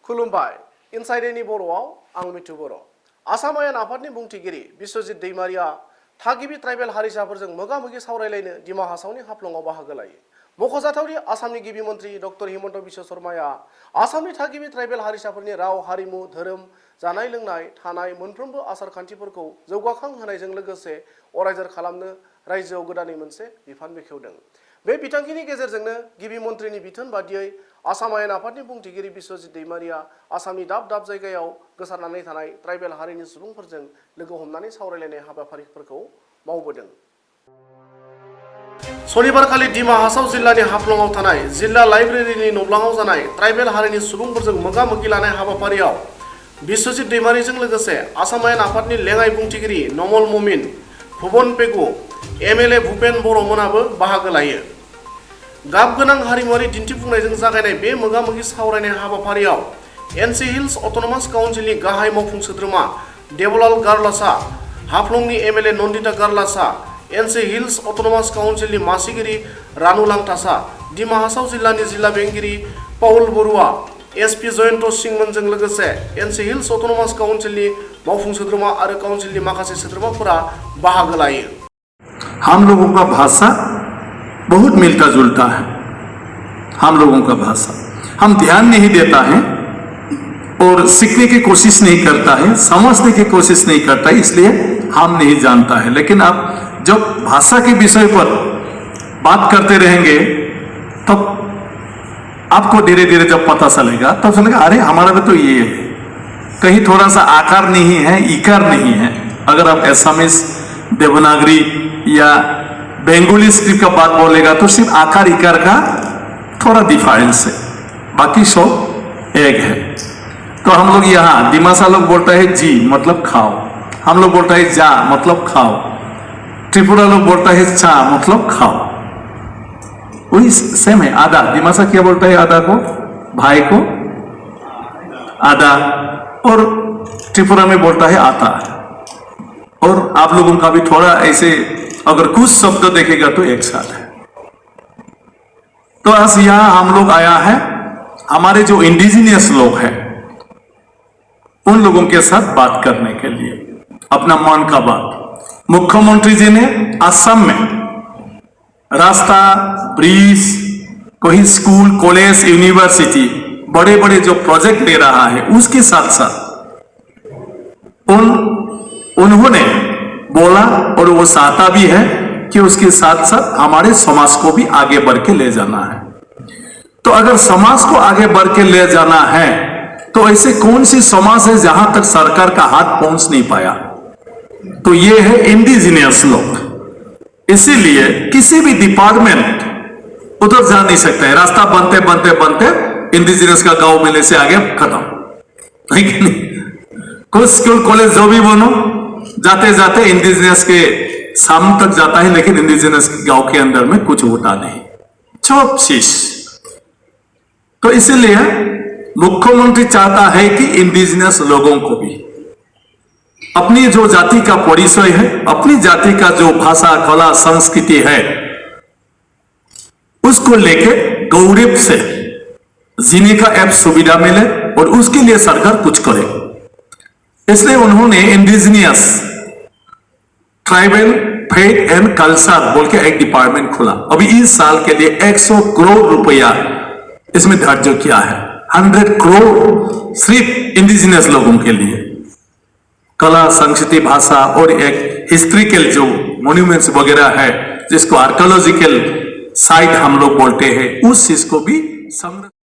खुलुमबाय इनसाइडनि बर'आव आं मिथु बर'। आसाम आयेन आफादनि बुंथिगिरि बिश्वजित दैमारिया थागिबि ट्राइबेल हारिसाफोरजों मोगा-मोगि सावरायलायनो दिमा हासावनि हाफ्लंआव बाहागो लायो। मख'जाथावदि आसामनि गिबि मन्त्रि डक्टर हिमन्त बिश्व शर्माया आसामनि थागिबि ट्राइबेल हारिसाफोरनि राव, हारिमु, धोरोम, जानाय लोंनाय, थानाय मोनफ्रोमबो आसार खान्थिफोरखौ जौगाखां होनायजों लोगोसे अरायजार खालामनो रायजोआव गोदानै मोनसे बिफान बेखेवदों। बे बिथांखिनि गेजेरजोंनो गिबि मन्थ्रिनि बिथोन बादियै आसाम आयेन आफादनि बुंथिगिरि बिश्वजित दैमारिया आसामनि दाब दाब जायगायाव गोसारनानै थानाय ट्राइबेल हारिनि सुबुंफोरजों लोगो हमनानै सावरायलायनाय हाबाफारिफोरखौ मावबोदों। शनिबारखालि दिमा हासाव जिल्लानि हाफ्लंआव थानाय जिल्ला लाइब्रेरिनि नब्लाङाव जानाय ट्राइबेल हारिनि सुबुंफोरजों मोगा-मोगि लानाय हाबाफारियाव बिश्वजित दैमारिजों लोगोसे आसाम आयेन आफादनि लेङाइ बुंथिगिरि नमल ममिन, भुबन पेगु, एमएलए भुपेन बर'मोनाबो बाहागो लायो। गाब गोनां हारिमुआरि दिन्थिफुंनायजों जागायनाय बे मोगा-मोगि सावरायनाय हाबाफारियाव एनसि हिल्स अट'नमास काउन्सिलनि गाहाय मावफुं सोद्रोमा देबलाल गारलासा, हाफ्लंनि MLA Nandita Garlasa, NC Hills अट'नमास काउन्सिलनि मासिगिरि रानु लांथासा, दिमा हासाव जिल्लानि जिल्ला बेंगिरि पाउल बरुवा, एसपि जयन्त सिंमोनजों लोगोसे एनसि हिल्स अट'नमास काउन्सिलनि मावफुं सोद्रोमा आरो काउन्सिलनि माखासे सोद्रोमाफोरा बाहागो लायो। हम लोगों का भाषा बहुत मिलता जुलता है। हम लोगों का भाषा हम ध्यान नहीं देता है और सीखने की कोशिश नहीं करता है, समझने की कोशिश नहीं करता है, इसलिए हम नहीं जानता है। लेकिन आप जब भाषा के विषय पर बात करते रहेंगे तब आपको धीरे धीरे जब पता चलेगा तब चलेगा अरे हमारा में तो ये है, कहीं थोड़ा सा आकार नहीं है, इकार नहीं है। अगर आप एसामीज, देवनागरी या बेंगोली स्क्रिप्ट का बात बोलेगा तो सिर्फ आकार इकार का थोड़ा डिफरेंस है, बाकी सब एक है। तो हम लोग यहाँ दिमासा लोग बोलता है जी मतलब खाओ, हम लोग बोलता है जा मतलब खाओ, त्रिपुरा लोग बोलता है चा मतलब खाओ, वही सेम है। आधा दिमासा क्या बोलता है, आधा को भाई को आधा, और त्रिपुरा में बोलता है आता। और आप लोगों का भी थोड़ा ऐसे अगर कुछ शब्द देखेगा तो एक साथ है। तो आज यहां हम लोग आया है, हमारे जो इंडिजिनियस लोग हैं उन लोगों के साथ बात करने के लिए, अपना मन का बात। मुख्यमंत्री जी ने असम में रास्ता, ब्रिज, कोई स्कूल, कॉलेज, यूनिवर्सिटी, बड़े बड़े जो प्रोजेक्ट ले रहा है उसके साथ साथ उन्होंने बोला और वो चाहता भी है कि उसके साथ साथ हमारे समाज को भी आगे बढ़ के ले जाना है। तो अगर समाज को आगे बढ़ के ले जाना है तो ऐसे कौन सी समाज है जहां तक सरकार का हाथ पहुंच नहीं पाया, तो ये है इंडिजिनियस लोग। इसीलिए किसी भी डिपार्टमेंट उधर जा नहीं सकता है, रास्ता बनते बनते बनते इंडिजिनियस का गांव मिलने से आगे खत्म, है कि नहीं। कुछ स्कूल कॉलेज जो भी बनो, जाते जाते इंडिजिनियस के सामने तक जाता है, लेकिन इंडिजिनियस गांव के अंदर में कुछ होता नहीं, चुप शीश। तो इसीलिए मुख्यमंत्री चाहता है कि इंडिजिनियस लोगों को भी अपनी जो जाति का परिचय है, अपनी जाति का जो भाषा, कला, संस्कृति है, उसको लेके गौरव से जीने का एक सुविधा मिले और उसके लिए सरकार कुछ करे। इसलिए उन्होंने indigenous tribal faith and culture बोल के एक डिपार्टमेंट खोला। अभी इस साल के लिए 100 करोड़ रुपया इसमें धार्य किया है, 100 करोड़ सिर्फ इंडिजिनियस लोगों के लिए। कला, संस्कृति, भाषा और एक हिस्ट्रिकल जो मॉन्यूमेंट्स वगैरह है जिसको आर्कियोलॉजिकल साइट हम लोग बोलते हैं, उस चीज को भी संरक्षण